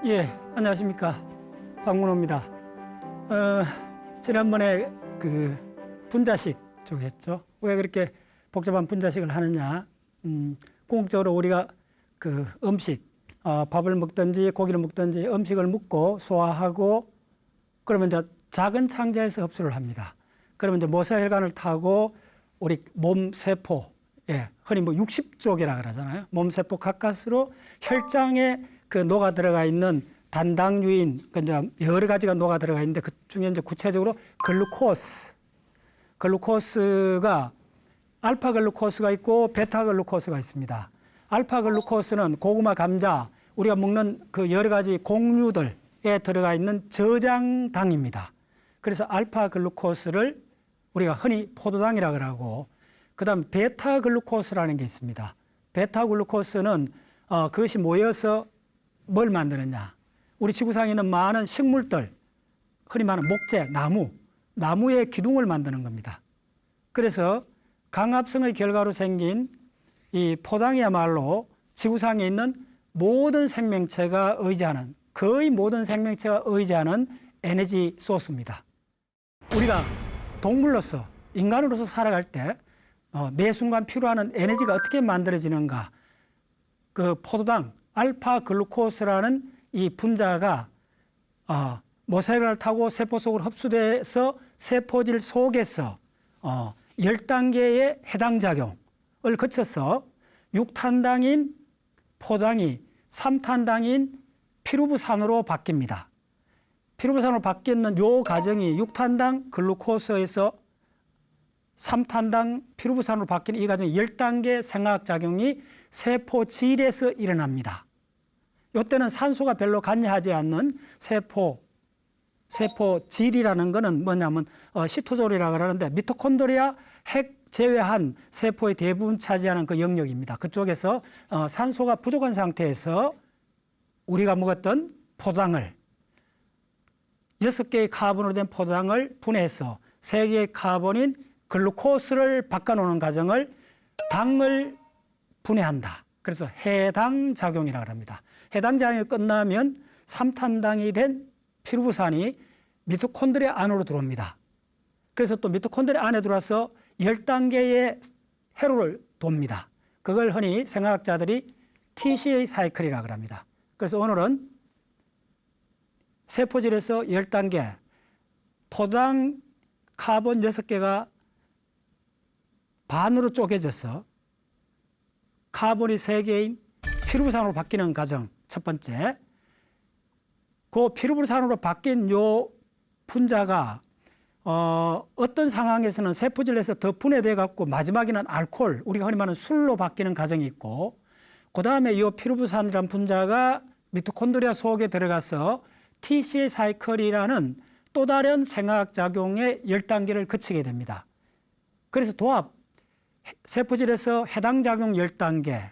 예, 안녕하십니까. 박문호입니다. 지난번에 그 분자식 쪽 했죠. 왜 그렇게 복잡한 분자식을 하느냐. 궁극적으로 우리가 그 음식, 밥을 먹든지 고기를 먹든지 음식을 먹고 소화하고 그러면 이제 작은 창자에서 흡수를 합니다. 그러면 이제 모세혈관을 타고 우리 몸 세포, 예, 흔히 뭐 60쪽이라 그러잖아요. 몸 세포 가까스로 혈장에 그 녹아 들어가 있는 단당류인, 그 이제 여러 가지가 녹아 들어가 있는데 그 중에 이제 구체적으로 글루코스가 알파 글루코스가 있고 베타 글루코스가 있습니다. 알파 글루코스는 고구마, 감자, 우리가 먹는 그 여러 가지 곡류들에 들어가 있는 저장당입니다. 그래서 알파 글루코스를 우리가 흔히 포도당이라 그러고, 그다음 베타 글루코스라는 게 있습니다. 베타 글루코스는 그것이 모여서 뭘 만드느냐? 우리 지구상에 있는 많은 식물들, 흔히 말하는 목재, 나무의 기둥을 만드는 겁니다. 그래서 강합성의 결과로 생긴 이 포당이야말로 지구상에 있는 모든 생명체가 의지하는, 거의 모든 생명체가 의지하는 에너지 소스입니다. 우리가 동물로서, 인간으로서 살아갈 때 매 순간 필요한 에너지가 어떻게 만들어지는가? 그 포도당, 알파 글루코스라는 이 분자가 모세혈관을 타고 세포 속으로 흡수돼서 세포질 속에서 10단계의 해당 작용을 거쳐서 6탄당인 포당이 3탄당인 피루부산으로 바뀝니다. 피루부산으로 바뀌는 요 과정이 6탄당 글루코스에서 3탄당 피루부산으로 바뀌는 이 과정이 10단계 생화학작용이 세포질에서 일어납니다. 이때는 산소가 별로 관여하지 않는 세포질이라는 것은 뭐냐면 시토졸이라고 그러는데 미토콘드리아 핵 제외한 세포의 대부분 차지하는 그 영역입니다. 그쪽에서 산소가 부족한 상태에서 우리가 먹었던 포당을 6개의 카본으로 된 포당을 분해해서 3개의 카본인 글루코스를 바꿔놓는 과정을 당을 분해한다. 그래서 해당 작용이라고 합니다. 해당 작용이 끝나면 3탄당이 된 피루부산이 미토콘드리아 안으로 들어옵니다. 그래서 또 미토콘드리아 안에 들어와서 10단계의 회로를 돕니다. 그걸 흔히 생화학자들이 TCA 사이클이라고 합니다. 그래서 오늘은 세포질에서 10단계, 포당 카본 6개가 반으로 쪼개져서 카본이 3개인 피루부산으로 바뀌는 과정 첫 번째. 그 피루부산으로 바뀐 요 분자가 어떤 상황에서는 세포질에서 더 분해돼 갖고 마지막에는 알코올, 우리가 흔히 말하는 술로 바뀌는 과정이 있고, 그 다음에 이 피루부산이라는 분자가 미토콘드리아 속에 들어가서 TCA 사이클이라는 또 다른 생화학 작용의 10단계를 거치게 됩니다. 그래서 도합, 세포질에서 해당 작용 10단계,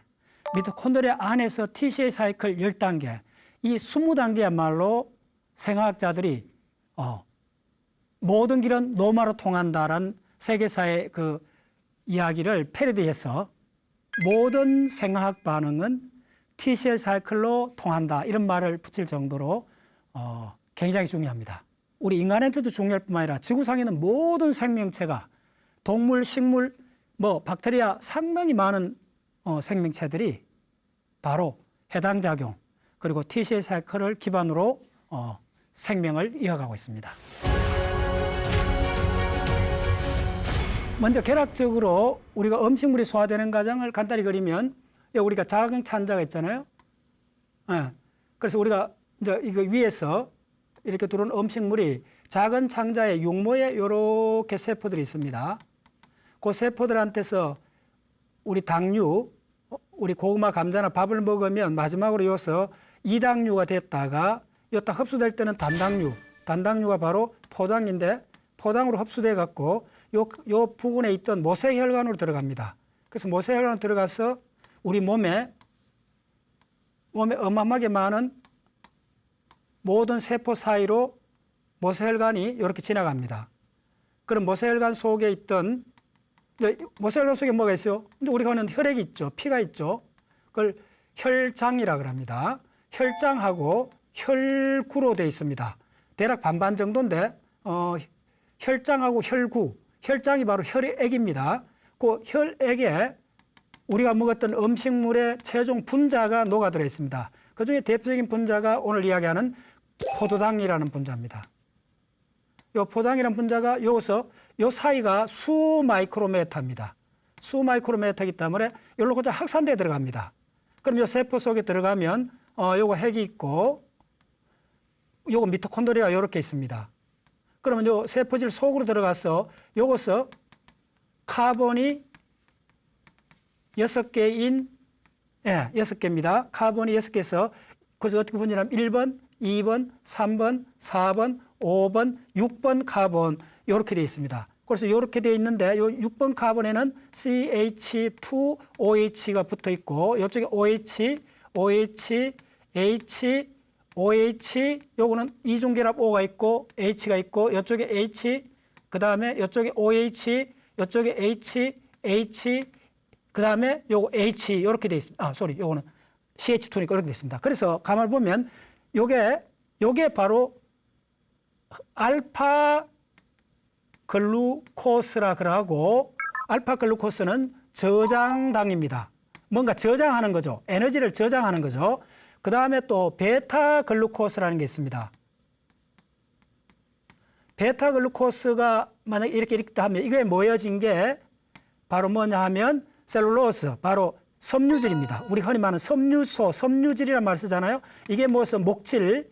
미토콘드리아 안에서 TCA 사이클 10단계, 이 20단계야말로 생화학자들이 모든 길은 노마로 통한다라는 세계사의 그 이야기를 패러디해서 모든 생화학 반응은 TCA 사이클로 통한다, 이런 말을 붙일 정도로 굉장히 중요합니다. 우리 인간한테도 중요할 뿐만 아니라 지구상에 있는 모든 생명체가 동물, 식물, 박테리아 상당히 많은 생명체들이 바로 해당 작용 그리고 TCA 사이클을 기반으로 생명을 이어가고 있습니다. 먼저 결합적으로 우리가 음식물이 소화되는 과정을 간단히 그리면, 우리가 작은 찬자가 있잖아요. 그래서 우리가 이제 이거 위에서 이렇게 들어온 음식물이 작은 창자에 육모에 이렇게 세포들이 있습니다. 그 세포들한테서 우리 당류, 우리 고구마, 감자나 밥을 먹으면 마지막으로 이어서 이당류가 됐다가 이따 흡수될 때는 단당류가 바로 포당인데 포당으로 흡수돼 갖고 요 부분에 있던 모세혈관으로 들어갑니다. 그래서 모세혈관으로 들어가서 우리 몸에 어마어마하게 많은 모든 세포 사이로 모세혈관이 이렇게 지나갑니다. 그럼 모세혈관 속에 있던, 모세혈관 속에 뭐가 있어요? 우리가 하는 혈액이 있죠. 피가 있죠. 그걸 혈장이라고 합니다. 혈장하고 혈구로 되어 있습니다. 대략 반반 정도인데 혈장하고 혈구, 혈장이 바로 혈액입니다. 그 혈액에 우리가 먹었던 음식물의 최종 분자가 녹아들어 있습니다. 그중에 대표적인 분자가 오늘 이야기하는 포도당이라는 분자입니다. 이 포도당이라는 분자가 여기서 이 사이가 수 마이크로메타입니다. 수 마이크로메타이기 때문에 여기로 그냥 확산되어 들어갑니다. 그럼 이 세포 속에 들어가면 요거 핵이 있고 요거 미토콘드리아가 이렇게 있습니다. 그러면 요 세포질 속으로 들어가서 요것서 카본이 6개인 6개입니다. 카본이 6개에서 그래서 어떻게 분열하면 1번, 2번, 3번, 4번, 5번, 6번 카본 이렇게 되어 있습니다. 그래서 이렇게 되어 있는데 요 6번 카본에는 CH2OH가 붙어 있고 이쪽에 OH, OH, H, OH 요거는 이중결합 O가 있고 H가 있고 이쪽에 H 그다음에 이쪽에 OH 이쪽에 H, H 그다음에 요거 H 이렇게 돼 있습니다. 요거는 CH2니까 이렇게 돼 있습니다. 그래서 가만히 보면 요게 바로 알파 글루코스라 그러고 알파 글루코스는 저장당입니다. 뭔가 저장하는 거죠. 에너지를 저장하는 거죠. 그 다음에 또 베타 글루코스라는 게 있습니다. 베타 글루코스가 만약 이렇게 하면 이게 모여진 게 바로 뭐냐 하면 셀룰로스, 바로 섬유질입니다. 우리 흔히 말하는 섬유소, 섬유질이라는 말을 쓰잖아요. 이게 무슨 목질,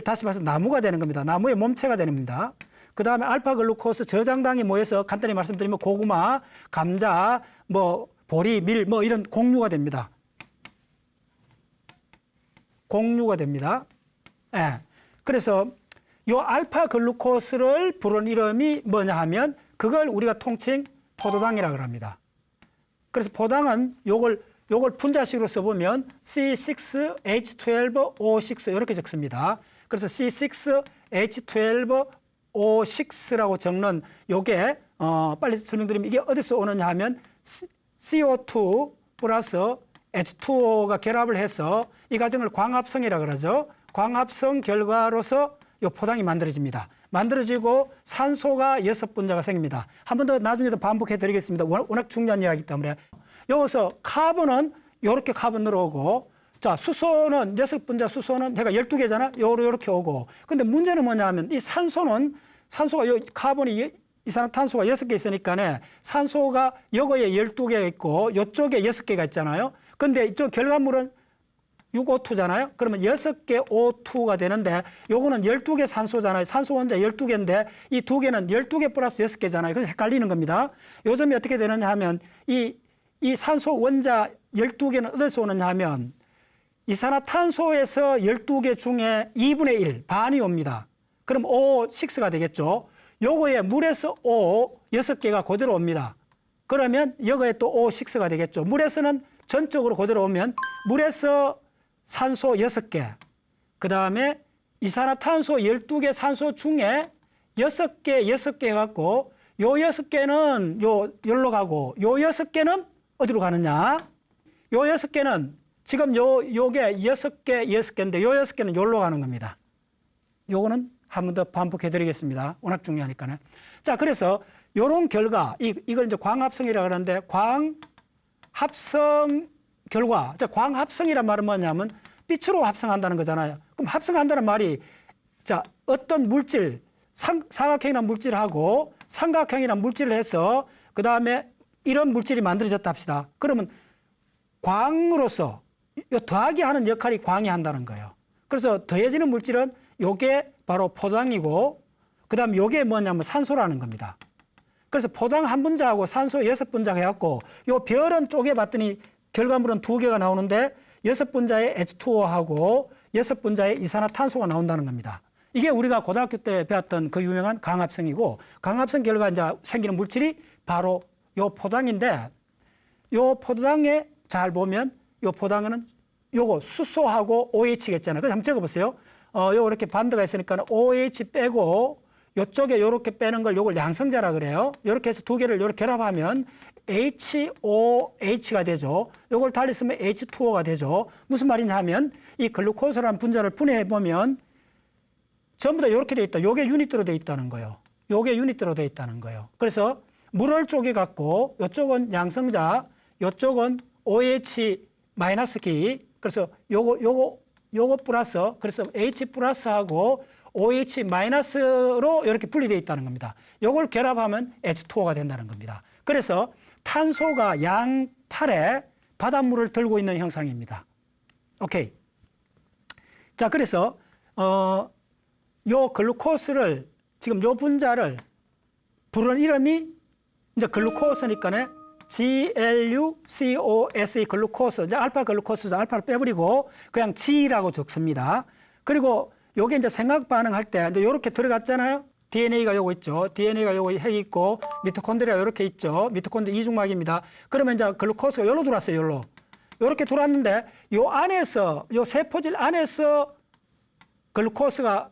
다시 말해서 나무가 되는 겁니다. 나무의 몸체가 되는 겁니다. 그 다음에 알파 글루코스 저장당이 모여서 간단히 말씀드리면 고구마, 감자, 보리, 밀, 이런 곡류가 됩니다. 곡류가 됩니다. 예. 그래서 요 알파 글루코스를 부른 이름이 뭐냐 하면 그걸 우리가 통칭 포도당이라고 합니다. 그래서 포당은 요걸 분자식으로 써보면 C6H12O6 이렇게 적습니다. 그래서 C6H12O6라고 적는 요게 빨리 설명드리면 이게 어디서 오느냐 하면 CO2 플러스 H2O가 결합을 해서 이 과정을 광합성이라고 그러죠. 광합성 결과로서 요 포당이 만들어집니다. 만들어지고 산소가 6분자가 생깁니다. 한 번 더 나중에도 반복해 드리겠습니다. 워낙 중요한 이야기이기 때문에. 여기서 카본은 요렇게 카본 늘어오고 자, 수소는 6분자 수소는 해가 12개잖아. 요렇게 오고. 근데 문제는 뭐냐 하면 이 산소가 카본이 이산화탄소가 6개 있으니까 산소가 여기에 12개가 있고 요쪽에 6개가 있잖아요. 근데 이쪽 결과물은 6O2잖아요. 그러면 6개 O2가 되는데 요거는 12개 산소잖아요. 산소 원자 12개인데 이 두 개는 12개 플러스 6개잖아요. 그래서 헷갈리는 겁니다. 요점이 어떻게 되느냐 하면 이 산소 원자 12개는 어디서 오느냐 하면 이산화탄소에서 12개 중에 2분의 1, 반이 옵니다. 그럼 O6가 되겠죠. 요거에 물에서 O 6개가 그대로 옵니다. 그러면 여기에 또 O6가 되겠죠. 물에서는 전적으로 그대로 오면 물에서 산소 6개, 그 다음에 이산화탄소 12개 산소 중에 6개 해갖고 요 6개는 여기로 가고 요 6개는 어디로 가느냐? 요 6개는 지금 요게 6개인데 요 6개는 여기로 가는 겁니다. 요거는 한 번 더 반복해 드리겠습니다. 워낙 중요하니까요. 자, 그래서 요런 결과, 이걸 이제 광합성이라고 하는데 광합성 결과, 자, 광합성이란 말은 뭐냐면 빛으로 합성한다는 거잖아요. 그럼 합성한다는 말이 자, 어떤 물질, 사각형이라는 물질하고 삼각형이라는 물질을 해서 그 다음에 이런 물질이 만들어졌다 합시다. 그러면 광으로서 더하기 하는 역할이 광이 한다는 거예요. 그래서 더해지는 물질은 요게 바로 포당이고 그 다음 요게 뭐냐면 산소라는 겁니다. 그래서 포당 한 분자하고 산소 6분자가 해갖고 요 별은 쪼개봤더니 결과물은 2개가 나오는데 6분자의 H2O하고 6분자의 이산화탄소가 나온다는 겁니다. 이게 우리가 고등학교 때 배웠던 그 유명한 광합성이고 강합성 결과 이제 생기는 물질이 바로 요 포당인데 요 포당에 잘 보면 요 포당에는 요거 수소하고 OH겠잖아요. 그래서 한번 적어보세요. 요거 이렇게 반대가 있으니까 OH 빼고 요쪽에 요렇게 빼는 걸 요걸 양성자라 그래요. 요렇게 해서 두 개를 요렇게 결합하면 HOH가 되죠. 요걸 달리 쓰면 H2O가 되죠. 무슨 말이냐 하면 이 글루코스라는 분자를 분해해 보면 전부 다 이렇게 돼 있다. 요게 유닛으로 돼 있다는 거예요. 요게 유닛으로 돼 있다는 거예요. 그래서 물을 쪼개 갖고 요쪽은 양성자, 요쪽은 OH 마이너스기. 그래서 요거 플러스, 그래서 H 플러스하고 OH 마이너스로 이렇게 분리되어 있다는 겁니다. 요걸 결합하면 H2O가 된다는 겁니다. 그래서 탄소가 양팔에 바닷물을 들고 있는 형상입니다. 오케이. 자, 그래서 요 글루코스를 지금 요 분자를 부르는 이름이 이제 글루코스니까네 GLUCOSE 글루코스. 이제 알파 글루코스죠. 알파를 빼버리고 그냥 G라고 적습니다. 그리고 요게 이제 생각 반응할 때 이제 요렇게 들어갔잖아요. DNA가 요거 있죠. DNA가 요거 핵이 있고 미토콘드리아가 요렇게 있죠. 미토콘드리아 이중막입니다. 그러면 이제 글루코스가 요로 들어왔어요. 요로. 요렇게 들어왔는데 요 안에서 요 세포질 안에서 글루코스가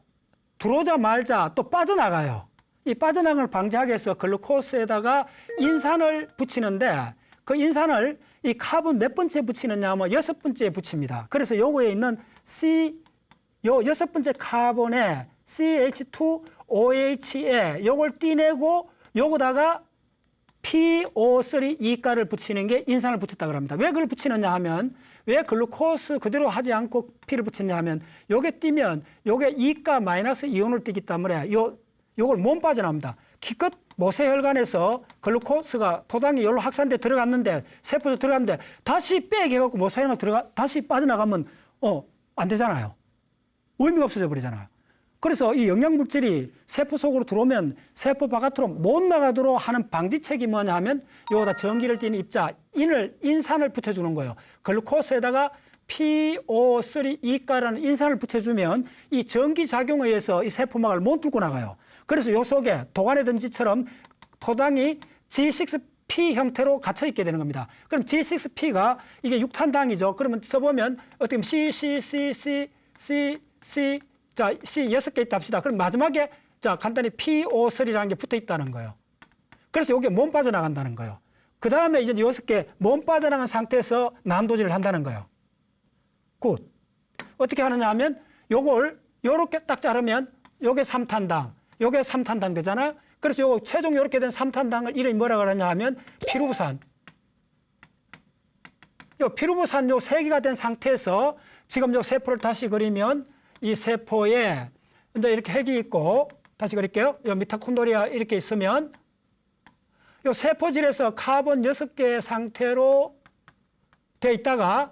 들어오자 말자 또 빠져나가요. 이 빠져나가는 걸 방지하기 위해서 글루코스에다가 인산을 붙이는데 그 인산을 이 카본 몇 번째 붙이느냐 하면 6번째에 붙입니다. 그래서 요거에 있는 요 6번째 카본에 CH2OH에 요걸 떼내고 요거다가 PO3E가를 붙이는 게 인산을 붙였다고 합니다. 왜 그걸 붙이느냐 하면 왜 글루코스 그대로 하지 않고 P를 붙였냐 하면 요게 띄면 요게 E가 마이너스 이온을 띄기 때문에 요걸 못 빠져나옵니다. 기껏 모세혈관에서 글루코스가 포당이 여기로 확산돼 들어갔는데 세포에 들어갔는데 다시 빽 해갖고 모세혈관 다시 빠져나가면 안 되잖아요. 의미가 없어져 버리잖아요. 그래서 이 영양물질이 세포 속으로 들어오면 세포 바깥으로 못 나가도록 하는 방지책이 뭐냐 하면 요거다 전기를 띠는 입자 인산을 붙여주는 거예요. 글루코스에다가 PO3E가라는 인산을 붙여주면 이 전기작용에 의해서 이 세포막을 못 뚫고 나가요. 그래서 요 속에 도가니 던지처럼 포당이 G6P 형태로 갇혀있게 되는 겁니다. 그럼 G6P가 이게 육탄당이죠. 그러면 써보면 어떻게 보면 C, 자, C 6개 있다 합시다. 그럼 마지막에 자 간단히 PO3라는 게 붙어 있다는 거예요. 그래서 이게 못 빠져나간다는 거예요. 그 다음에 이제 6개 못 빠져나간 상태에서 난도질을 한다는 거예요. 굿. 어떻게 하느냐 하면 요걸 요렇게 딱 자르면 요게 3탄당, 요게 3탄당 되잖아요. 그래서 요 최종 요렇게 된 3탄당을 이름이 뭐라 그러냐 하면 피루부산. 요 피루부산 요 3개가 된 상태에서 지금 요 세포를 다시 그리면 이 세포에 이제 이렇게 핵이 있고 다시 그릴게요. 요 미토콘드리아 이렇게 있으면 요 세포질에서 카본 6개의 상태로 돼 있다가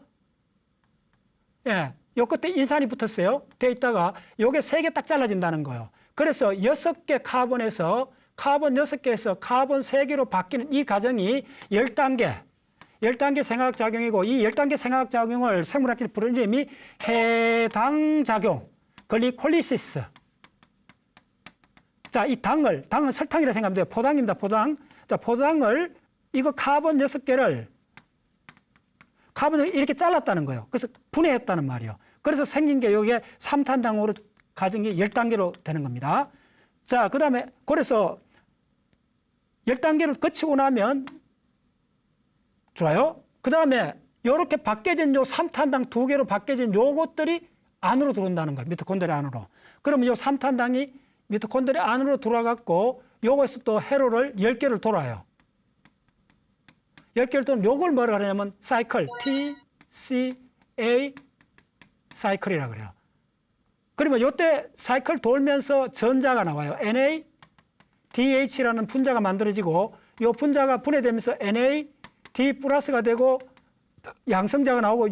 요 끝에 인산이 붙었어요. 돼 있다가 요게 3개 딱 잘라진다는 거예요. 그래서 6개 카본에서 카본 6개에서 카본 3개로 바뀌는 이 과정이 10단계 생화학작용이고 이 10단계 생화학작용을 생물학적으로 부르는 이름이 해당작용, 글리콜리시스. 자, 이 당은 설탕이라 생각하면 돼요. 포당입니다, 포당. 자, 포당을 이거 카본 6개를 카본을 이렇게 잘랐다는 거예요. 그래서 분해했다는 말이에요. 그래서 생긴 게 이게 3탄당으로 과정이 10단계로 되는 겁니다. 자, 그 다음에 그래서 10단계를 거치고 나면 좋아요. 그 다음에 이렇게 바뀌어진 요 3탄당 2개로 바뀌어진 요것들이 안으로 들어온다는 거예요. 미토콘드리아 안으로. 그러면 요 3탄당이 미토콘드리아 안으로 들어와갖고 요거에서 또 회로를 10개를 돌아요. 10개를 돌면 요걸 뭐라 그러냐면 사이클, TCA 사이클이라고 그래요. 그러면 요때 사이클 돌면서 전자가 나와요. NADH라는 분자가 만들어지고 요 분자가 분해되면서 NAD 플러스가 되고 양성자가 나오고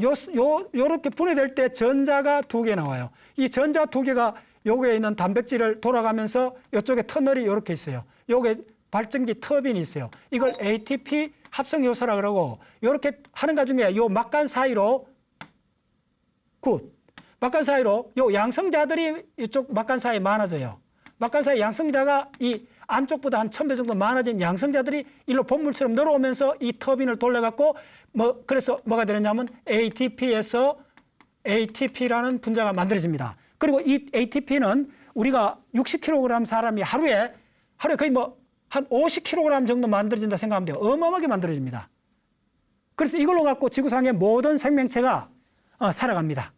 요렇게 분해될 때 전자가 2개 나와요. 이 전자 2개가 요거에 있는 단백질을 돌아가면서 요쪽에 터널이 요렇게 있어요. 요게 발전기 터빈이 있어요. 이걸 ATP 합성 요소라 그러고 요렇게 하는 것 중에 요 막간 사이로 막간 사이로 요 양성자들이 이쪽 막간 사이에 많아져요. 막간 사이 양성자가 이 안쪽보다 한 1000배 정도 많아진 양성자들이 일로 본물처럼 늘어오면서 이 터빈을 돌려갖고 그래서 뭐가 되느냐면 ATP에서 ATP라는 분자가 만들어집니다. 그리고 이 ATP는 우리가 60kg 사람이 하루에 거의 한 50kg 정도 만들어진다 생각하면 돼요. 어마어마하게 만들어집니다. 그래서 이걸로 갖고 지구상의 모든 생명체가 살아갑니다.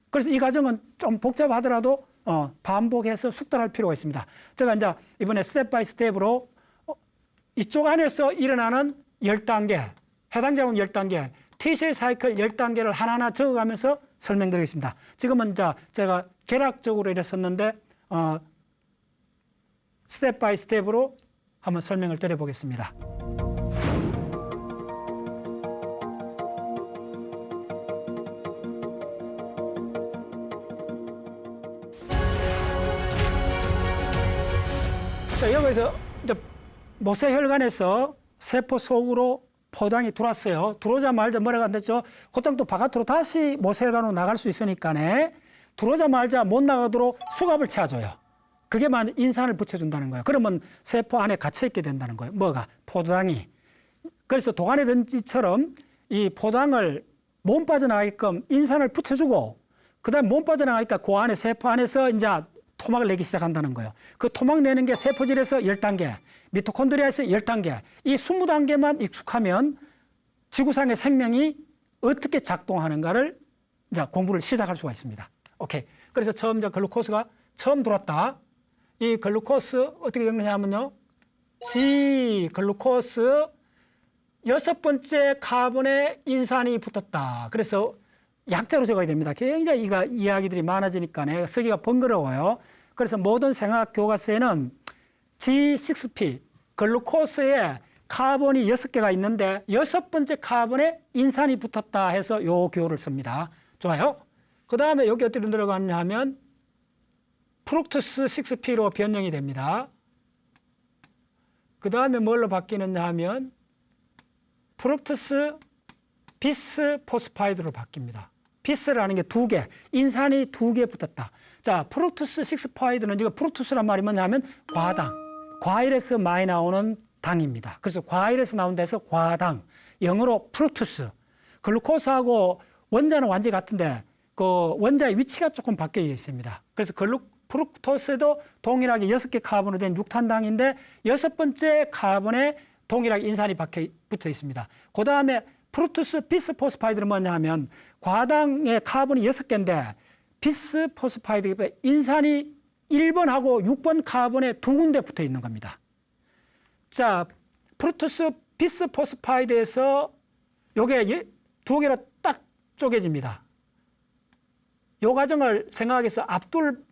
그래서 이 과정은 좀 복잡하더라도 반복해서 숙달할 필요가 있습니다. 제가 이제 이번에 스텝 바이 스텝으로 이쪽 안에서 일어나는 10단계, 해당 작용 10단계, T셀 사이클 10단계를 하나하나 적어가면서 설명드리겠습니다. 지금은 이제 제가 개략적으로 이렇게 썼는데 스텝 바이 스텝으로 한번 설명을 드려보겠습니다. 자, 여기서 이제 모세혈관에서 세포 속으로 포당이 들어왔어요. 들어오자마자 뭐라고 안 됐죠? 곧장 또 바깥으로 다시 모세혈관으로 나갈 수 있으니까네. 들어오자마자 못 나가도록 수갑을 채워줘요. 그게만 인산을 붙여준다는 거예요. 그러면 세포 안에 갇혀있게 된다는 거예요. 뭐가? 포당이. 그래서 도가니 던지처럼 이 포당을 몸 빠져나가게끔 인산을 붙여주고 그다음 몸 빠져나가니까 그 안에 세포 안에서 이제 토막을 내기 시작한다는 거예요. 그 토막 내는 게 세포질에서 10단계, 미토콘드리아에서 10단계, 이 20단계만 익숙하면 지구상의 생명이 어떻게 작동하는가를 이제 공부를 시작할 수가 있습니다. 오케이. 그래서 처음 이제 글루코스가 처음 들어왔다. 이 글루코스 어떻게 적느냐면요. G 글루코스 6번째 카본에 인산이 붙었다. 그래서 약자로 적어야 됩니다. 굉장히 이야기들이 많아지니까 쓰기가 번거로워요. 그래서 모든 생화학 교과서에는 G6P, 글루코스에 카본이 6개가 있는데 6번째 카본에 인산이 붙었다 해서 요 교를 씁니다. 좋아요. 그 다음에 여기 어떻게 들어가느냐 하면 프룩투스 6P로 변형이 됩니다. 그 다음에 뭘로 바뀌느냐 하면 프룩투스 비스포스파이드로 바뀝니다. 비스라는 게 2개, 인산이 2개 붙었다. 자, 프룩투스 6파이드는 지금 프룩투스란 말이 뭐냐면 과당, 과일에서 많이 나오는 당입니다. 그래서 과일에서 나온 데서 과당, 영어로 프룩투스. 글루코스하고 원자는 완전히 같은데 그 원자의 위치가 조금 바뀌어 있습니다. 그래서 프룩토스에도 동일하게 6개 카본으로 된 6탄당인데 6번째 카본에 동일하게 인산이 붙어 있습니다. 그 다음에 프룩투스 비스포스파이드는 뭐냐 하면 과당의 카본이 6개인데 비스포스파이드가 인산이 1번하고 6번 카본에 2군데 붙어 있는 겁니다. 자, 프룩투스 비스포스파이드에서 요게 2개로 딱 쪼개집니다. 요 과정을 생각해서 압둘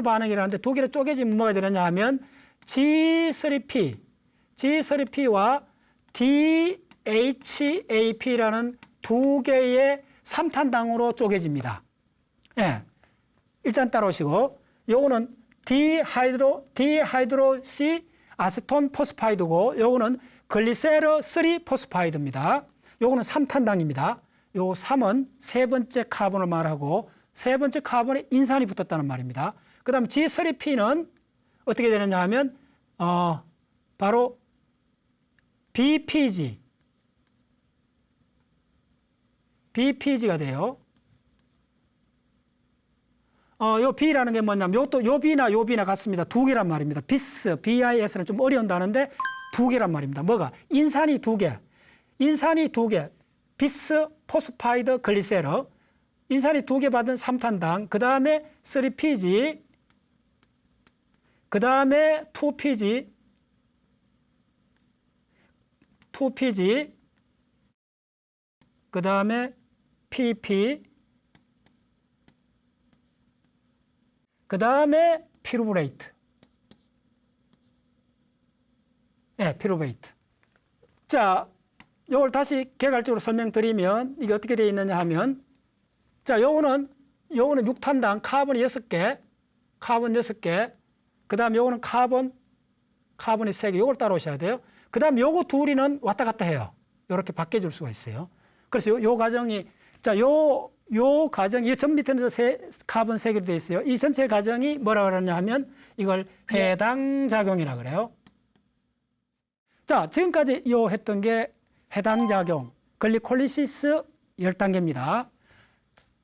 반응이라는데 2개로 쪼개지면 뭐가 되느냐 하면 G3P와 DHAP라는 2개의 3탄당으로 쪼개집니다. 예. 일단 따라오시고, 요거는 디하이드로시 아세톤 포스파이드고, 요거는 글리세르 3 포스파이드입니다. 요거는 3탄당입니다. 요 3은 세 번째 카본을 말하고, 세 번째 카본에 인산이 붙었다는 말입니다. 그 다음 G3P는 어떻게 되느냐 하면, 바로 BPG가 돼요. 요 B라는 게 뭐냐면, 요 B나 같습니다. 2개란 말입니다. BIS는 좀 어려운 단어인데 2개란 말입니다. 뭐가? 인산이 2개. 비스, 포스파이드, 글리세르. 인산이 2개 받은 3탄당. 그 다음에 3PG. 그 다음에 2PG. 그 다음에 PP. 그 다음에 피루브레이트. 네, 피루브레이트. 자, 이걸 다시 개괄적으로 설명드리면 이게 어떻게 되어 있느냐 하면, 자, 요거는 6탄당 카본이 6개, 그 다음 요거는 카본이 3개, 요걸 따라오셔야 돼요. 그 다음 요거 둘이는 왔다 갔다 해요. 요렇게 바뀌어줄 수가 있어요. 그래서 요 과정이, 자, 요 과정이 전 밑에는 카본 3개로 되어 있어요. 이 전체 과정이 뭐라 그러냐 하면 이걸 해당 작용이라 그래요. 자, 지금까지 했던 게 해당 작용, 글리콜리시스 10단계입니다.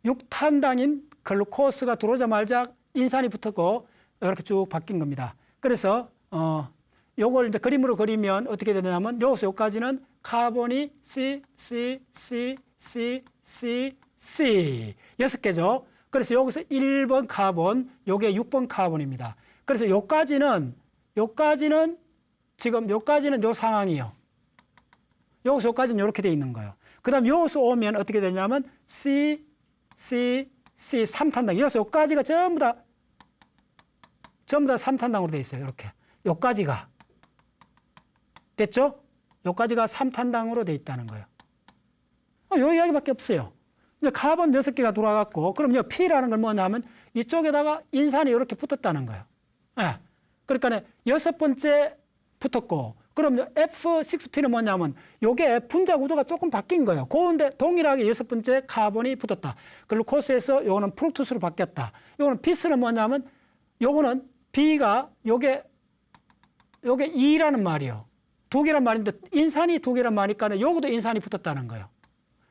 6탄당인 글루코스가 들어오자마자 인산이 붙었고 이렇게 쭉 바뀐 겁니다. 그래서 요걸 이제 그림으로 그리면 어떻게 되냐면 여기서 여기까지는 카본이 C, C, C, C, C, C 6개죠. 그래서 여기서 1번 카본, 요게 6번 카본입니다. 그래서 요까지는 지금 요까지는 요 상황이요. 여기서 여기까지는 이렇게 돼 있는 거예요. 그 다음 여기서 오면 어떻게 되냐면 C, C, C 3탄당. 여기서 여기까지가 전부 다 3탄당으로 돼 있어요. 이렇게. 여기까지가. 됐죠? 여기까지가 3탄당으로 돼 있다는 거예요. 요 이야기밖에 없어요. 이제 카본 6개가 돌아갔고, 그럼 이 P라는 걸 뭐냐면 이쪽에다가 인산이 이렇게 붙었다는 거예요. 예. 그러니까 6번째 붙었고, 그럼 F6P는 뭐냐면 요게 분자 구조가 조금 바뀐 거예요. 그런데 동일하게 6번째 카본이 붙었다. 글루코스에서 요거는 프룩토스로 바뀌었다. 요거는 비스는 뭐냐면 요거는 B가 요게 2라는 말이에요. 2개란 말인데 인산이 2개란 말이니까 요것도 인산이 붙었다는 거예요.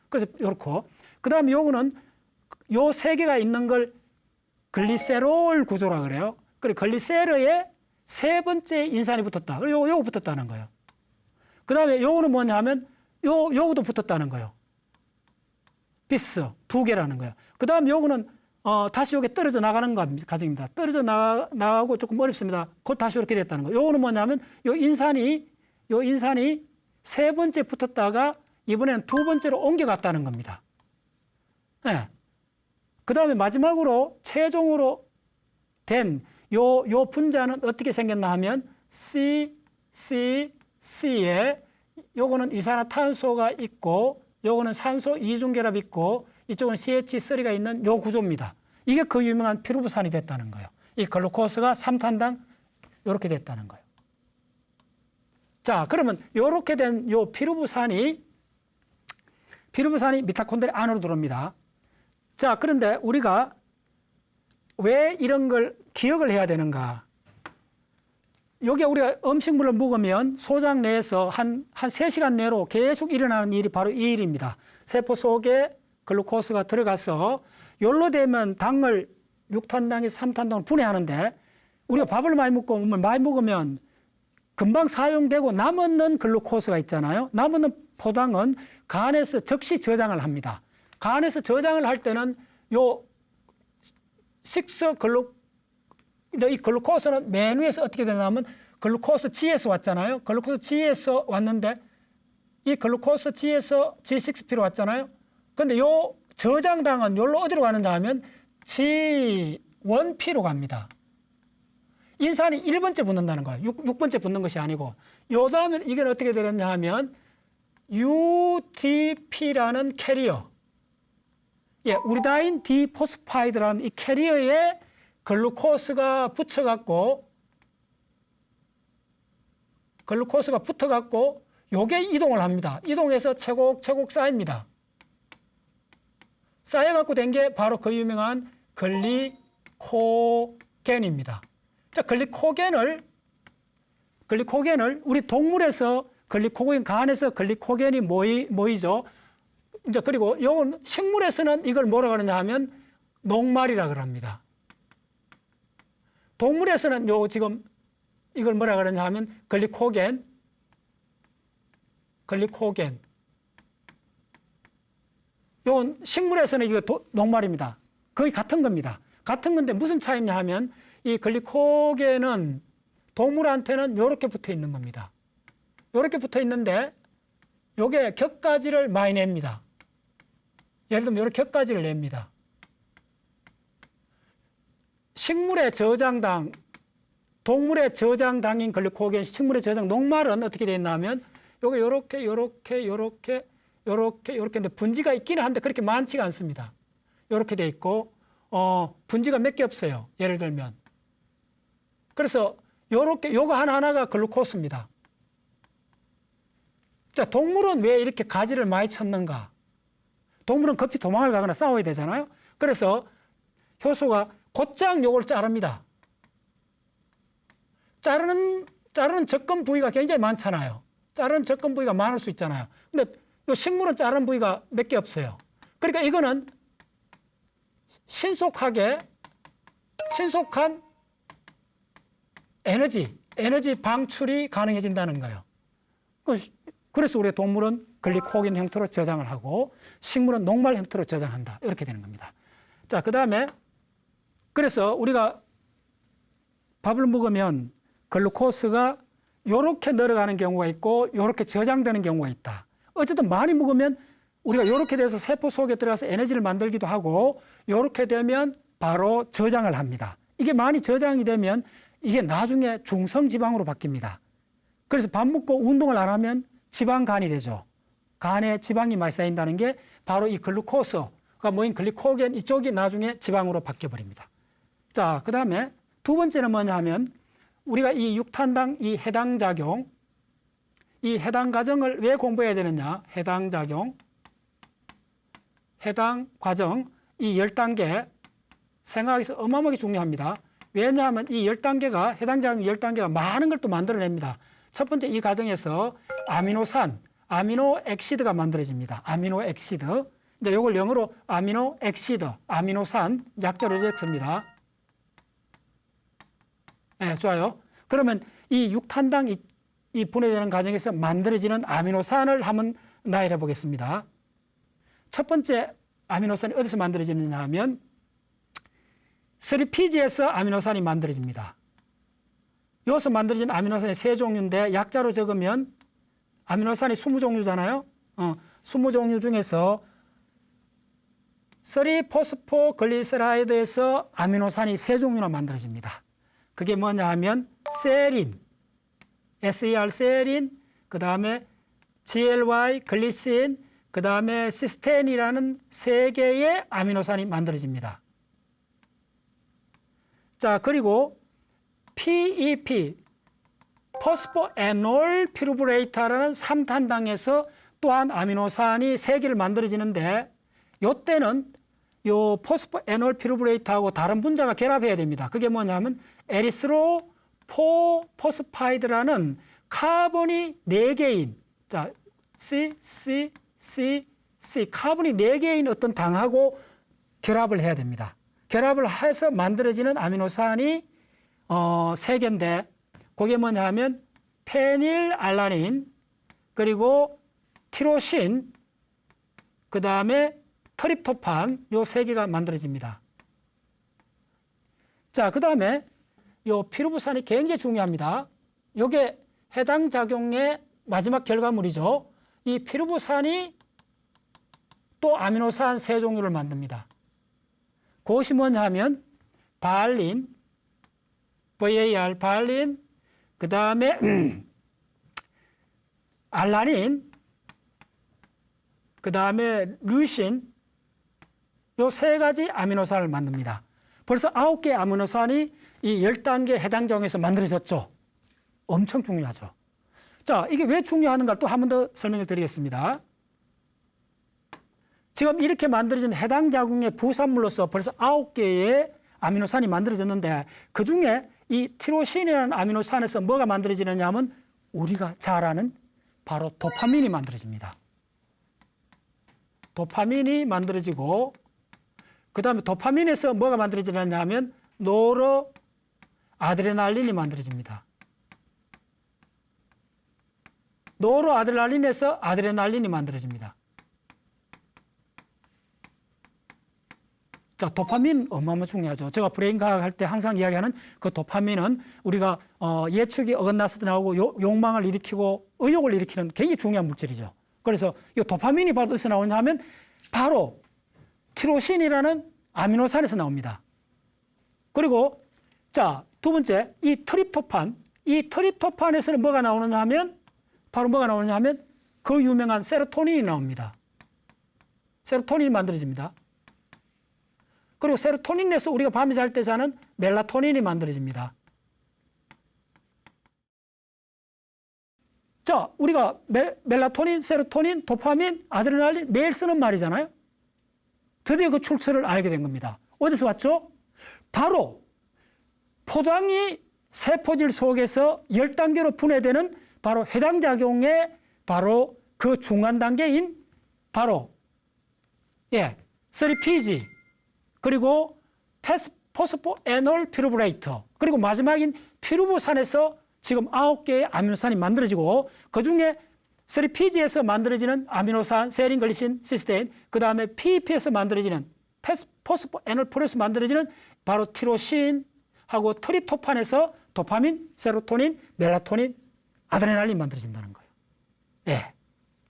그래서 요렇고, 그 다음에 요거는 요 3개가 있는 걸 글리세롤 구조라 그래요. 그리고 글리세르에 3번째 인산이 붙었다. 요거 붙었다는 거예요. 그 다음에 요거는 뭐냐면 요거도 붙었다는 거예요. 비스 2개라는 거예요. 그 다음에 요거는 다시 요게 떨어져 나가는 과정입니다. 떨어져 나가고 조금 어렵습니다. 곧 다시 이렇게 됐다는 거예요. 요거는 뭐냐면 요 인산이 3번째 붙었다가 이번에는 2번째로 옮겨갔다는 겁니다. 네. 그 다음에 마지막으로 최종으로 된 요 분자는 어떻게 생겼나 하면 CCC에 요거는 이산화탄소가 있고 요거는 산소 이중결합이 있고 이쪽은 CH3가 있는 요 구조입니다. 이게 그 유명한 피루부산이 됐다는 거예요. 이 글루코스가 3탄당 요렇게 됐다는 거예요. 자, 그러면 요렇게 된 요 피루부산이 미토콘드리아 안으로 들어옵니다. 자, 그런데 우리가 왜 이런 걸 기억을 해야 되는가? 요게 우리가 음식물을 먹으면 소장 내에서 한 3시간 내로 계속 일어나는 일이 바로 이 일입니다. 세포 속에 글루코스가 들어가서 요로 되면 당을 6탄당에서 3탄당으로 분해하는데 우리가 밥을 많이 먹으면 금방 사용되고 남았는 글루코스가 있잖아요. 남았는 포당은 간에서 즉시 저장을 합니다. 간에서 저장을 할 때는 이 글루코스는 맨 위에서 어떻게 되냐면 글루코스 G에서 왔잖아요. 글루코스 G에서 왔는데 이 글루코스 G에서 G6P로 왔잖아요. 근데 요 저장당은 여기로 어디로 가는가 하면 G1P로 갑니다. 인산이 1번째 붙는다는 거예요. 6번째 붙는 것이 아니고. 요 다음에 이게 어떻게 되느냐 하면 UDP라는 캐리어. 예, 우리다인 디포스파이드라는 이 캐리어에 글루코스가 붙어갖고 요게 이동을 합니다. 이동해서 차곡차곡 쌓입니다. 쌓여갖고 된 게 바로 그 유명한 글리코겐입니다. 자, 글리코겐을 우리 동물에서 간에서 글리코겐이 모이죠. 이제 그리고 요건 식물에서는 이걸 뭐라 그러냐 하면 녹말이라 그럽니다. 동물에서는 지금 이걸 뭐라 그러냐 하면 글리코겐. 요건 식물에서는 이거 녹말입니다. 거의 같은 겁니다. 같은 건데 무슨 차이냐 하면 이 글리코겐은 동물한테는 이렇게 붙어 있는 겁니다. 이렇게 붙어 있는데 요게 격가지를 많이 냅니다. 예를 들면 이렇게 격가지를 냅니다. 식물의 저장당, 동물의 저장당인 글리코겐, 식물의 저장 녹말은 어떻게 되어 있냐면 요게 요렇게 근데 분지가 있기는 한데 그렇게 많지가 않습니다. 요렇게 되어 있고 분지가 몇 개 없어요. 예를 들면. 그래서 요거 하나하나가 글루코스입니다. 자, 동물은 왜 이렇게 가지를 많이 찾는가? 동물은 급히 도망을 가거나 싸워야 되잖아요. 그래서 효소가 곧장 요걸 자릅니다. 자르는 접근 부위가 굉장히 많잖아요. 자르는 접근 부위가 많을 수 있잖아요. 근데 요 식물은 자르는 부위가 몇 개 없어요. 그러니까 이거는 신속한 에너지, 에너지 방출이 가능해진다는 거예요. 그래서 우리 동물은 글리코겐 형태로 저장을 하고 식물은 녹말 형태로 저장한다. 이렇게 되는 겁니다. 자, 그 다음에 그래서 우리가 밥을 먹으면 글루코스가 이렇게 늘어가는 경우가 있고 이렇게 저장되는 경우가 있다. 어쨌든 많이 먹으면 우리가 이렇게 돼서 세포 속에 들어가서 에너지를 만들기도 하고 이렇게 되면 바로 저장을 합니다. 이게 많이 저장이 되면 이게 나중에 중성지방으로 바뀝니다. 그래서 밥 먹고 운동을 안 하면 지방간이 되죠. 간에 지방이 많이 쌓인다는 게 바로 이 글루코스가 모인 글리코겐 이쪽이 나중에 지방으로 바뀌어버립니다. 자, 그 다음에 두 번째는 뭐냐 하면 우리가 이 육탄당 이 해당 작용, 이 해당 과정을 왜 공부해야 되느냐? 해당 작용, 해당 과정, 이 10단계 생각해서 어마어마하게 중요합니다. 왜냐하면 이 10단계가, 해당 작용 10단계가 많은 걸 또 만들어냅니다. 첫 번째 이 과정에서 아미노산, 아미노 엑시드가 만들어집니다. 아미노 엑시드. 이제 이걸 영어로 아미노 엑시드, 아미노산 약자로 이렇게 씁니다. 네, 좋아요. 그러면 이 육탄당 이 분해되는 과정에서 만들어지는 아미노산을 한번 나열해 보겠습니다. 첫 번째 아미노산이 어디서 만들어지느냐 하면 3PG에서 아미노산이 만들어집니다. 여기서 만들어진 아미노산이 3종류인데 약자로 적으면 아미노산이 20종류잖아요. 20종류 중에서 3포스포글리세라이드에서 아미노산이 3종류나 만들어집니다. 그게 뭐냐 하면 세린, SER 세린, 그 다음에 GLY 글리신, 그 다음에 시스텐이라는 3개의 아미노산이 만들어집니다. 자, 그리고 PEP, 포스포에놀 피루브레이트라는 3탄당에서 또한 아미노산이 3개를 만들어지는데 이때는 요 포스포에놀 피루브레이트하고 다른 분자가 결합해야 됩니다. 그게 뭐냐면 에리스로포스파이드라는 카본이 4개인 자, C 카본이 4개인 어떤 당하고 결합을 해야 됩니다. 결합을 해서 만들어지는 아미노산이 3개인데 그게 뭐냐 하면 페닐알라닌, 그리고 티로신, 그 다음에 트립토판 요 3개가 만들어집니다. 자, 그 다음에 요 피루부산이 굉장히 중요합니다. 요게 해당 작용의 마지막 결과물이죠. 이 피루부산이 또 아미노산 3종류를 만듭니다. 그것이 뭐냐 하면 발린, VAR, 발린, 그 다음에 알라닌, 그 다음에 류신, 요 3가지 아미노산을 만듭니다. 벌써 9개 아미노산이 이 10단계 해당 작용에서 만들어졌죠. 엄청 중요하죠. 자, 이게 왜 중요한가 또 한 번 더 설명을 드리겠습니다. 지금 이렇게 만들어진 해당 작용의 부산물로서 벌써 9개의 아미노산이 만들어졌는데 그중에 이 티로신이라는 아미노산에서 뭐가 만들어지느냐 하면 우리가 잘 아는 바로 도파민이 만들어집니다. 도파민이 만들어지고 그 다음에 도파민에서 뭐가 만들어지느냐 하면 노르아드레날린이 만들어집니다. 노르아드레날린에서 아드레날린이 만들어집니다. 자, 도파민 어마어마 중요하죠. 제가 브레인 과학 할 때 항상 이야기하는 그 도파민은 우리가 예측이 어긋났을 때 나오고 욕망을 일으키고 의욕을 일으키는 굉장히 중요한 물질이죠. 그래서 이 도파민이 바로 어디서 나오냐 하면 바로 티로신이라는 아미노산에서 나옵니다. 그리고 자, 두 번째 이 트립토판에서는 뭐가 나오느냐 하면 바로 뭐가 나오느냐 하면 그 유명한 세로토닌이 나옵니다. 세로토닌이 만들어집니다. 그리고 세로토닌에서 우리가 밤에 잘 때 자는 멜라토닌이 만들어집니다. 자, 우리가 멜라토닌, 세로토닌, 도파민, 아드레날린 매일 쓰는 말이잖아요. 드디어 그 출처를 알게 된 겁니다. 어디서 왔죠? 바로 포도당이 세포질 속에서 10단계로 분해되는 바로 해당 작용의 바로 그 중간 단계인 바로 3PG 그리고 포스포에놀 피루브레이트 그리고 마지막인 피루부산에서 지금 9개의 아미노산이 만들어지고 그중에 3PG에서 만들어지는 아미노산, 세린, 글리신, 시스테인, 그 다음에 PEP에서 만들어지는 포스포에놀프로에서 만들어지는 바로 티로신하고 트립토판에서 도파민, 세로토닌, 멜라토닌, 아드레날린 만들어진다는 거예요. 예,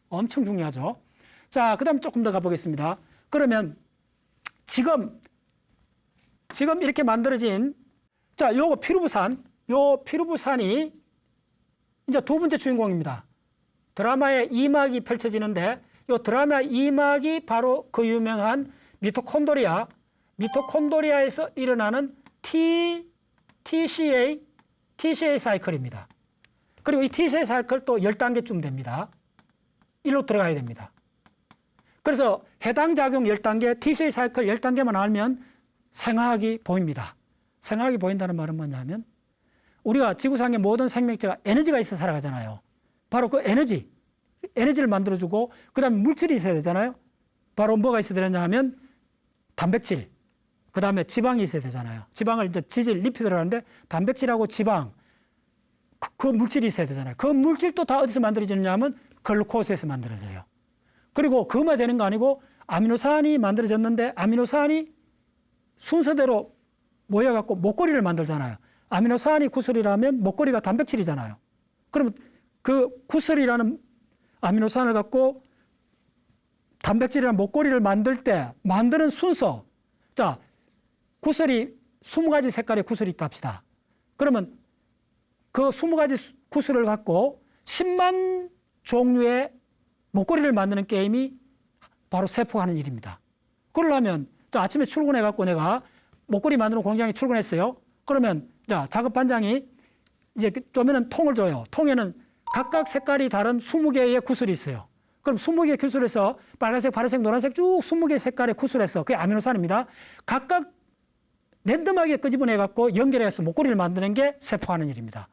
엄청 중요하죠. 자, 그 다음 조금 더 가보겠습니다. 그러면 지금 이렇게 만들어진, 자, 요거 피루부산이 이제 두 번째 주인공입니다. 드라마의 2막이 펼쳐지는데 요 드라마 2막이 바로 그 유명한 미토콘드리아에서 일어나는 TCA 사이클입니다. 그리고 이 TCA 사이클 또 10단계쯤 됩니다. 일로 들어가야 됩니다. 그래서 해당 작용 10단계, TCA 사이클 10단계만 알면 생화학이 보입니다. 생화학이 보인다는 말은 뭐냐면 우리가 지구상의 모든 생명체가 에너지가 있어 살아가잖아요. 바로 그 에너지를 만들어주고 그 다음에 물질이 있어야 되잖아요. 바로 뭐가 있어야 되느냐 하면 단백질, 그 다음에 지방이 있어야 되잖아요. 지방을 이제 지질, 리피드라고 하는데 단백질하고 지방, 그 물질이 있어야 되잖아요. 그 물질도 다 어디서 만들어지느냐 하면 글루코스에서 만들어져요. 그리고 그것만 되는 거 아니고 아미노산이 만들어졌는데 아미노산이 순서대로 모여갖고 목걸이를 만들잖아요. 아미노산이 구슬이라면 목걸이가 단백질이잖아요. 그러면 그 구슬이라는 아미노산을 갖고 단백질이라는 목걸이를 만들 때 만드는 순서. 자, 구슬이 20가지 색깔의 구슬이 있다 합시다. 그러면 그 20가지 구슬을 갖고 10만 종류의 목걸이를 만드는 게임이 바로 세포가 하는 일입니다. 그러려면 자, 아침에 출근해갖고 내가 목걸이 만드는 공장에 출근했어요. 그러면 자, 작업 반장이 이제 쪼매는 통을 줘요. 통에는 각각 색깔이 다른 20개의 구슬이 있어요. 그럼 20개의 구슬에서 빨간색, 파란색, 노란색 쭉 20개의 색깔의 구슬에서 그게 아미노산입니다. 각각 랜덤하게 끄집어내갖고 연결해서 목걸이를 만드는 게 세포가 하는 일입니다.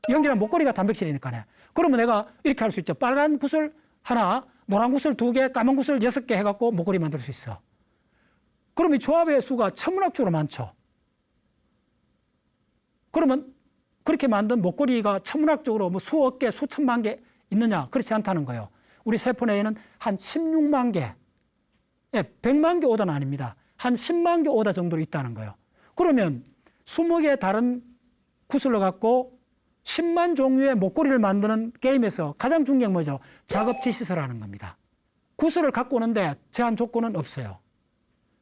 연결한 목걸이가 단백질이니까요. 그러면 내가 이렇게 할 수 있죠. 빨간 구슬 하나, 노란 구슬 2개, 까만 구슬 6개 해갖고 목걸이 만들 수 있어. 그럼 이 조합의 수가 천문학적으로 많죠. 그러면 그렇게 만든 목걸이가 천문학적으로 뭐 수억 개, 수천만 개 있느냐? 그렇지 않다는 거예요. 우리 세포 내에는 한 16만 개, 100만 개 오다는 아닙니다. 한 10만 개 오다 정도로 있다는 거예요. 그러면 20개 다른 구슬로 갖고 10만 종류의 목걸이를 만드는 게임에서 가장 중요한 게 뭐죠? 작업 지시서를 하는 겁니다. 구슬을 갖고 오는데 제한 조건은 없어요.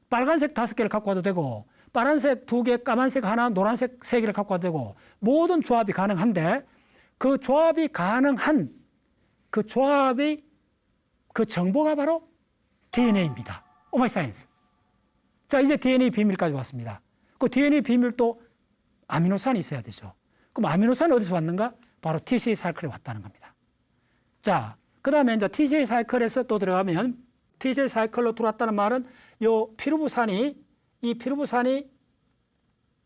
빨간색 5개를 갖고 와도 되고 파란색 2개, 까만색 하나, 노란색 3개를 갖고 와도 되고 모든 조합이 가능한데 그 조합이 가능한 그 정보가 바로 DNA입니다. 오마이 사이언스. 자, 이제 DNA 비밀까지 왔습니다. 그 DNA 비밀도 아미노산이 있어야 되죠. 그럼 아미노산은 어디서 왔는가? 바로 TCA 사이클에 왔다는 겁니다. 자, 그 다음에 이제 TCA 사이클에서 또 들어가면 TCA 사이클로 들어왔다는 말은 이 피루부산이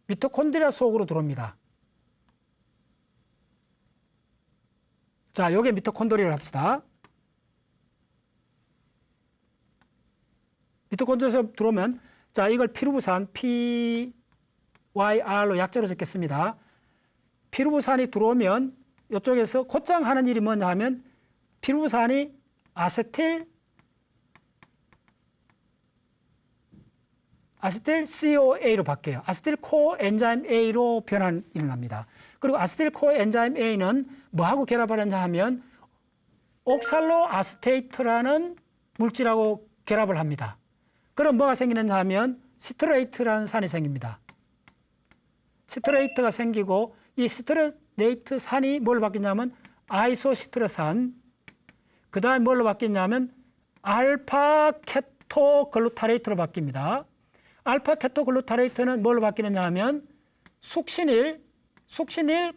미토콘드리아 속으로 들어옵니다. 자, 요게 미토콘드리아를 합시다. 미토콘드리아에서 들어오면 자, 이걸 피루부산 PYR로 약자로 적겠습니다. 피루부산이 들어오면 이쪽에서 곧장 하는 일이 뭐냐 하면 피루부산이 아세틸 CoA로 바뀌어요. 아세틸 코엔자임 A로 변환이 일어납니다. 그리고 아세틸 코엔자임 A는 뭐하고 결합하느냐 하면 옥살로 아세테이트라는 물질하고 결합을 합니다. 그럼 뭐가 생기느냐 하면 시트레이트라는 산이 생깁니다. 시트레이트가 생기고 이 시트레이트 산이 뭘로 바뀌냐면 아이소시트르산, 그 다음에 뭘로 바뀌냐면 알파 케토 글루타레이트로 바뀝니다. 알파 케토 글루타레이트는 뭘로 바뀌느냐 하면 숙신일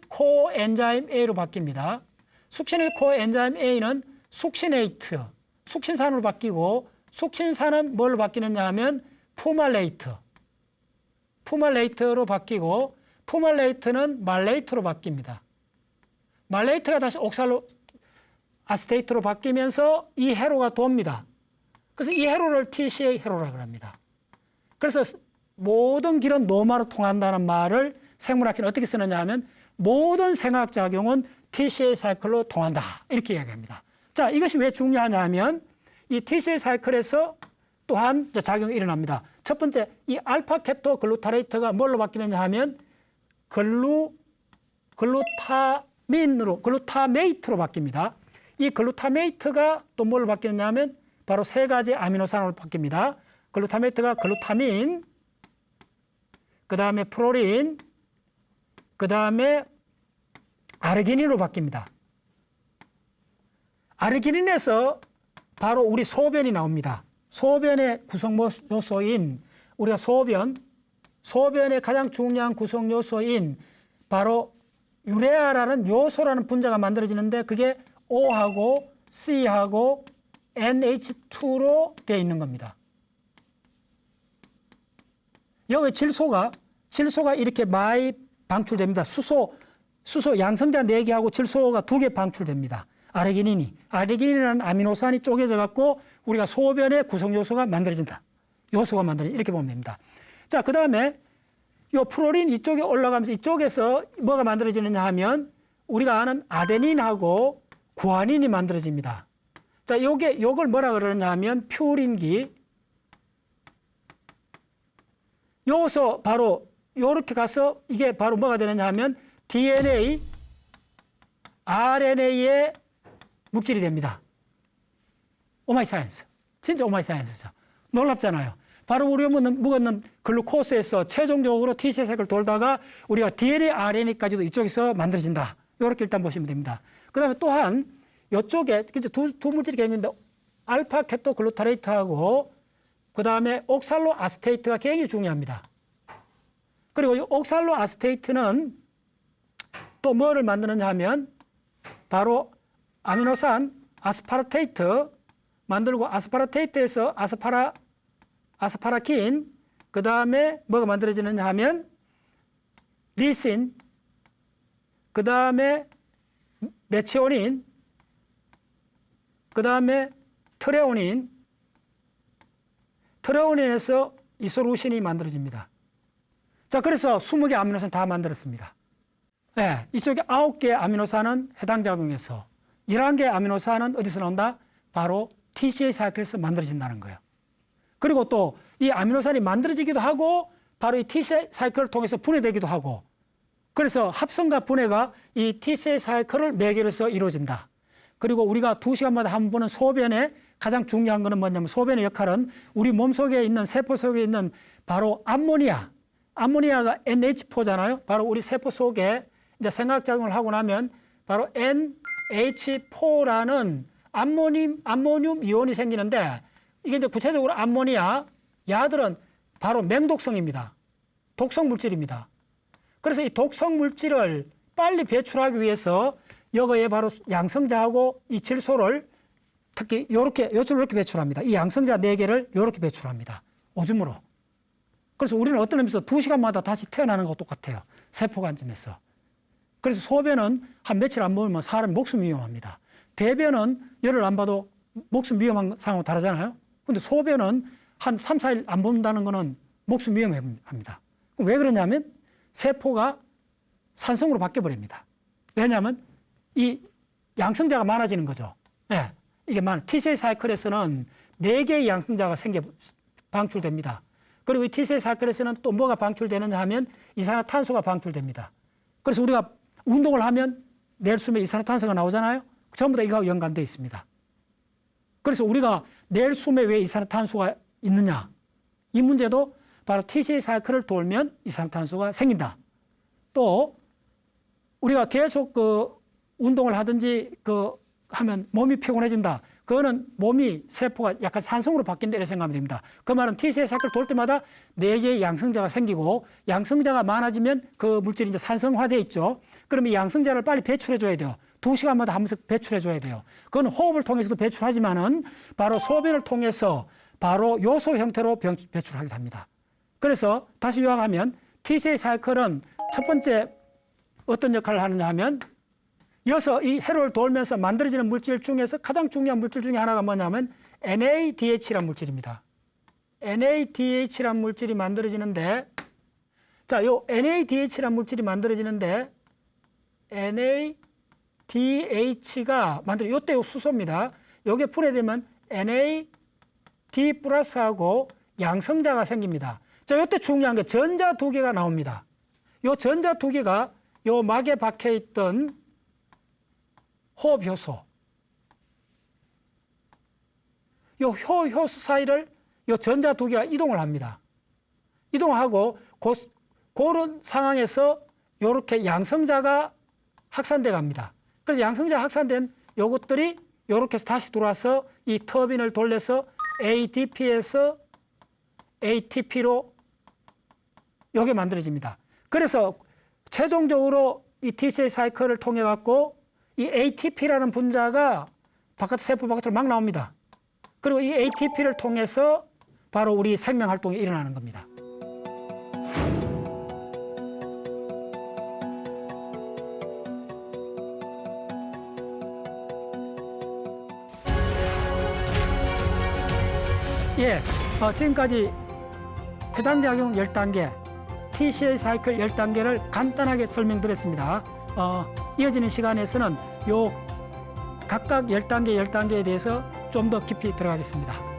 코엔자임 A로 바뀝니다. 숙신일 코엔자임 A는 숙신에이트, 숙신산으로 바뀌고 숙신산은 뭘로 바뀌느냐 하면 푸말레이트로 바뀌고 푸말레이트는 말레이트로 바뀝니다. 말레이트가 다시 옥살로 아세테이트로 바뀌면서 이 회로가 돕니다. 그래서 이 회로를 TCA 회로라고 합니다. 그래서 모든 길은 노마로 통한다는 말을 생물학계는 어떻게 쓰느냐 하면 모든 생학작용은 TCA 사이클로 통한다. 이렇게 이야기합니다. 자, 이것이 왜 중요하냐 하면 이 TCA 사이클에서 또한 작용이 일어납니다. 첫 번째, 이 알파 케토 글루타레이트가 뭘로 바뀌느냐 하면 글루타메이트로 바뀝니다. 이 글루타메이트가 또 뭘로 바뀌느냐 하면 바로 세 가지 아미노산으로 바뀝니다. 글루타메이트가 글루타민, 그 다음에 프로린, 그 다음에 아르기닌으로 바뀝니다. 아르기닌에서 바로 우리 소변이 나옵니다. 소변의 구성 요소인 우리가 소변의 가장 중요한 구성 요소인 바로 유레아라는 요소라는 분자가 만들어지는데 그게 O하고 C하고 NH2로 되어 있는 겁니다. 여기 질소가 이렇게 많이 방출됩니다. 수소 양성자 4개하고 질소가 2개 방출됩니다. 아르기닌이라는 아미노산이 쪼개져 갖고 우리가 소변의 구성 요소가 만들어진다. 이렇게 보면 됩니다. 자, 그 다음에 이 프로린 이쪽에 올라가면서 이쪽에서 뭐가 만들어지느냐 하면 우리가 아는 아데닌하고 구아닌이 만들어집니다. 자, 요걸 뭐라 그러느냐 하면 퓨린기. 여기서 바로 요렇게 가서 이게 바로 뭐가 되느냐 하면 DNA, RNA의 물질이 됩니다. 오마이 사이언스. 진짜 오마이 사이언스죠. 놀랍잖아요. 바로 우리가 묵었는 글루코스에서 최종적으로 TCA 사이클을 돌다가 우리가 DNA, RNA까지도 이쪽에서 만들어진다. 이렇게 일단 보시면 됩니다. 그 다음에 또한 이쪽에 두 물질이 있는데 알파 케토 글루타레이트하고 그 다음에 옥살로 아스테이트가 굉장히 중요합니다. 그리고 이 옥살로 아스테이트는 또 뭐를 만드느냐 하면 바로 아미노산 아스파라테이트 만들고 아스파라테이트에서 아스파라긴 그 다음에 뭐가 만들어지느냐 하면 리신 그 다음에 메치오닌 그 다음에 트레오닌에서 이소루신이 만들어집니다. 자, 그래서 20개 아미노산 다 만들었습니다. 네, 이쪽에 9개 아미노산은 해당 작용에서 11개 아미노산은 어디서 나온다? 바로 TCA 사이클에서 만들어진다는 거예요. 그리고 또 이 아미노산이 만들어지기도 하고 바로 이 TCA 사이클을 통해서 분해되기도 하고 그래서 합성과 분해가 이 TCA 사이클을 매개로서 이루어진다. 그리고 우리가 2시간마다 한 번 보는 소변의 가장 중요한 것은 뭐냐면 소변의 역할은 우리 몸속에 있는 세포 속에 있는 바로 암모니아가 NH4잖아요. 바로 우리 세포 속에 이제 생학작용을 하고 나면 바로 NH4라는 암모늄 이온이 생기는데 이게 이제 구체적으로 암모니아 야들은 바로 맹독성입니다. 독성 물질입니다. 그래서 이 독성 물질을 빨리 배출하기 위해서 여기에 바로 양성자하고 이 질소를 특히 요쪽으로 이렇게 배출합니다. 이 양성자 4개를 이렇게 배출합니다. 오줌으로. 그래서 우리는 어떤 의미에서 2시간마다 다시 태어나는 것과 똑같아요. 세포 관점에서. 그래서 소변은 한 며칠 안 먹으면 사람 목숨이 위험합니다. 대변은 열흘 안 봐도 목숨 위험한 상황과 다르잖아요. 근데 소변은 한 3, 4일 안 본다는 거는 목숨 위험합니다. 왜 그러냐면 세포가 산성으로 바뀌어버립니다. 왜냐하면 이 양성자가 많아지는 거죠. 네, 이게 TCA 사이클에서는 4개의 양성자가 방출됩니다. 그리고 이 TCA 사이클에서는 또 뭐가 방출되느냐 하면 이산화탄소가 방출됩니다. 그래서 우리가 운동을 하면 낼 숨에 이산화탄소가 나오잖아요. 전부 다 이거하고 연관되어 있습니다. 그래서 우리가 낼 숨에 왜 이산화탄소가 있느냐? 이 문제도 바로 TCA 사이클을 돌면 이산화탄소가 생긴다. 또 우리가 계속 운동을 하든지 하면 몸이 피곤해진다. 그거는 세포가 약간 산성으로 바뀐다 이렇게 생각하면 됩니다. 그 말은 TCA 사이클을 돌 때마다 4개의 양성자가 생기고 양성자가 많아지면 그 물질이 이제 산성화되어 있죠. 그럼 이 양성자를 빨리 배출해줘야 돼요. 2시간마다 한 번씩 배출해줘야 돼요. 그건 호흡을 통해서도 배출하지만은 바로 소변을 통해서 바로 요소 형태로 배출하기도 합니다. 그래서 다시 요약하면 TCA 사이클은 첫 번째 어떤 역할을 하느냐 하면 이어서 이 회로를 돌면서 만들어지는 물질 중에서 가장 중요한 물질 중에 하나가 뭐냐면 NADH라는 물질입니다. NADH라는 물질이 만들어지는데 자, 요 NADH라는 물질이 만들어지는데 NADH가 만들어 요때 수소입니다. 요게 분해되면 NAD 플러스하고 양성자가 생깁니다. 자, 요때 중요한 게 전자 두 개가 나옵니다. 요 전자 두 개가 요 막에 박혀 있던 호흡 효소. 요 효소 사이를 요 전자 두 개가 이동을 합니다. 이동하고 그런 상황에서 요렇게 양성자가 확산돼 갑니다. 그래서 양성자 확산된 요것들이 요렇게 해서 다시 들어와서 이 터빈을 돌려서 ADP에서 ATP로 요게 만들어집니다. 그래서 최종적으로 이 TCA 사이클을 통해 갖고 이 ATP라는 분자가 세포 바깥으로 막 나옵니다. 그리고 이 ATP를 통해서 바로 우리 생명 활동이 일어나는 겁니다. 예, 지금까지 해당작용 10단계, TCA 사이클 10단계를 간단하게 설명드렸습니다. 이어지는 시간에서는 요 각각 10단계에 대해서 좀 더 깊이 들어가겠습니다.